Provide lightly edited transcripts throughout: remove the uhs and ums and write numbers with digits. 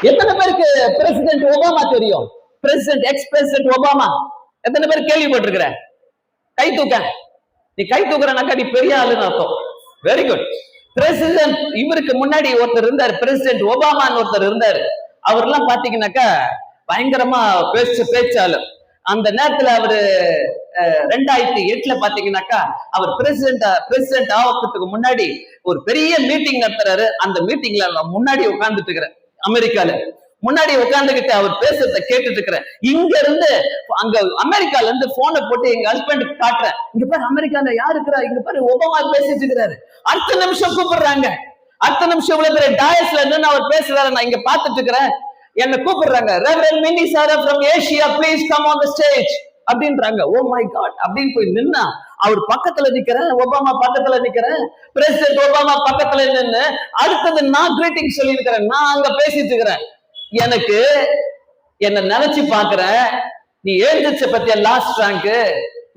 எத்தனை பேருக்கு president Obama தெரியும்? பிரசிடென்ட் எக்ஸ் பிரசிடென்ட் ஒபாமா எத்தனை பேர் கேள்விப்பட்டிருக்கிற? கை தூக்க. நீ கை தூக்குறனாக்கா நீ பெரிய ஆளுன்னு அர்த்தம். Very good. பிரசிடென்ட் இவருக்கு முன்னாடி ஒருத்தர் இருந்தார், பிரசிடென்ட் ஒபாமான்னு ஒருத்தர் இருந்தாரு. அவர்லாம் பாத்தீங்கன்னாக்கா பயங்கரமா பேச்சாளர். அந்த நேரத்துல அவரு 2008 பாத்தீங்கன்னாக்கா அவர் பிரசிடென்ட் ஆகிறதுக்கு முன்னாடி ஒரு பெரிய மீட்டிங் நடத்துறாரு. அந்த மீட்டிங்ல நான் முன்னாடி உட்கார்ந்துட்டு இருக்கிறேன். அமெரிக்கால முன்னாடி உட்கார்ந்துகிட்டு அவர் பேசுறத கேட்டுட்டு இருக்கிறேன். இங்க இருந்து அங்க அமெரிக்கால இருந்து போனை போட்டு எங்க ஹஸ்பண்ட் காட்டுறேன். இங்க பாரு அமெரிக்கால யாரு இருக்கிறா, இங்க பாரு ஒபாமா பேசிட்டு இருக்கிறாரு. அடுத்த நிமிஷம் கூப்பிடுறாங்க. அடுத்த நிமிஷம் இவ்வளவு பெரிய டாயஸ்ல இருந்து அவர் பேசுறாரு. நான் இங்க பாத்துட்டு இருக்கிறேன். என்ன கூப்பிடுறாங்க. Reverend Mini Sara from Asia please come on the stage அப்படின்றாங்க. ஓ மை காட் அப்படின்னு போய் நின்னா அவர் பக்கத்துல நிக்கிறேன், ஒபாமா பக்கத்துல நிக்கிறேன், பிரசிடென்ட் ஒபாமா பக்கத்துல நின்னு அடுத்தது நான் கிரீட்டிங் சொல்லி இருக்கிறேன். நான் அங்க பேசிட்டு இருக்கிறேன். எனக்கு என்ன நினைச்சு பாக்குறேன், நீ எழுந்திரிச்ச பத்திய லாஸ்ட் ரேங்க்,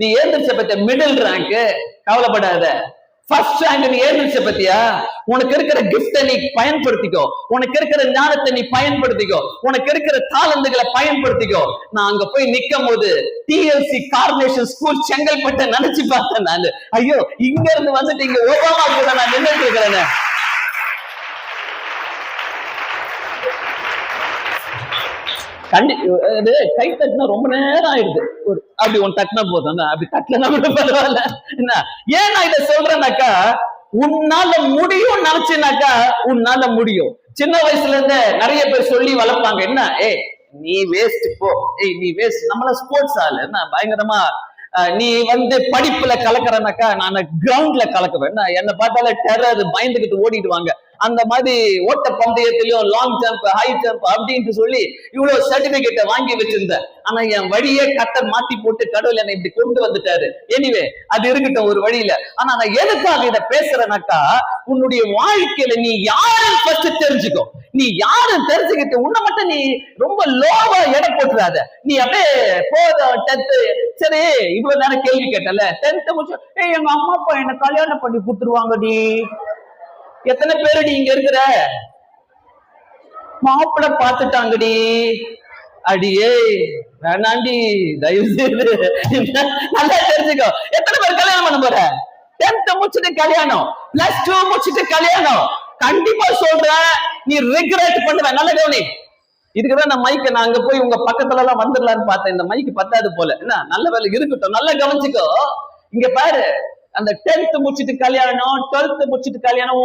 நீ எழுந்திரிச்ச பத்திய மிடில் ரேங்க், கவலைப்படாத. ஃபர்ஸ்ட் ரேங்க் நீ எழுந்திரிச்ச பத்தியா? உனக்கு இருக்கிற கிஃப்ட நீ பயன்படுத்திக்கோ, உனக்கு இருக்கிற ஞானத்தை நீ பயன்படுத்திக்கோ, உனக்கு இருக்கிற தாளந்துகளை பயன்படுத்திக்கோ. நான் அங்க போய் நிக்கும் போது டிஎல்சி கார்னேஷன் ஸ்கூல் செங்கல்பட்டை நினைச்சு பார்த்தேன். நான் ஐயோ இங்க இருந்து வந்துட்டு இங்க ஒபாமா கூட நான் நின்றுட்டு இருக்கிறேன். கை தட்டினா ரொம்ப நேரம் ஆயிடுது. அப்படி ஒன்னு தட்டினா போதும், அப்படி தட்டலன்னா கூட பரவாயில்ல. என்ன ஏன் நான் இதை சொல்றேன்னாக்கா, உன்னால முடியும் நினைச்சுனாக்கா உன்னால முடியும். சின்ன வயசுல இருந்து நிறைய பேர் சொல்லி வளர்ப்பாங்க. என்ன நீ வேஸ்ட் போ, நீ வேஸ்ட். நம்மள ஸ்போர்ட்ஸ் ஆளு என்ன பயங்கரமா நீ படிப்புல கலக்கிறனாக்கா நான் கிரவுண்ட்ல கலக்குவேன். என்ன பார்த்தால டெரர் பயந்துகிட்டு ஓடிடுவாங்க. அந்த மாதிரி ஓட்ட பந்தயத்திலையும் லாங் ஜம்ப் ஹை ஜம்ப் அப்படின்ட்டு சொல்லி இவ்வளவு சர்டிபிகேட்டை வாங்கி வச்சிருந்தேன். ஆனா என் வழியே கட்டர் மாத்தி போட்டு கடவுள் என்னை இப்படி கொண்டு வந்துட்டாரு. எனிவே அது இருக்கட்டும் ஒரு வழியில. ஆனா நான் எதுக்காக இதை பேசுறேனாக்கா, உன்னுடைய வாழ்க்கையில நீ யாரும் ஃபர்ஸ்ட் தெரிஞ்சுக்கோ. நீ யாரும் தெரிஞ்சுக்கிட்டு உன்னை மட்டும் நீ ரொம்ப லோவா எடை போட்டுறாத. நீ அப்படியே போதும் 10th சரி இவ்வளவு நேரம் கேள்வி கேட்டல 10th முடிச்சு எங்க அம்மா அப்பா என்ன கல்யாணம் பண்ணி கொடுத்துருவாங்கடி. எத்தனை பேருடி இங்க இருக்கிற மாப்பிள்ள பாத்துட்டாங்கடி. அடியே வேணாண்டி தயவு செய்து நல்லா தெரிஞ்சுக்கோ. எத்தனை பேர் கல்யாணம் பண்ண போற? 10th முடிச்சுட்டு கல்யாணம், +2 முடிச்சுட்டு கல்யாணம். கண்டிப்பா சொல்றேன் நீ ரிக்ரெட் பண்ணுவ. நல்ல கவனி. இதுக்குதான் நான் மைக்க நான் அங்க போய் உங்க பக்கத்துல எல்லாம் வந்துடலான்னு பார்த்தேன். இந்த மைக்கு பத்தாது போல. என்ன நல்ல வேலை இருக்கட்டும். நல்லா கவனிச்சுக்கோ. இங்க பாரு, அந்த 10th முடிச்சுட்டு கல்யாணம், 12th முடிச்சுட்டு கல்யாணம்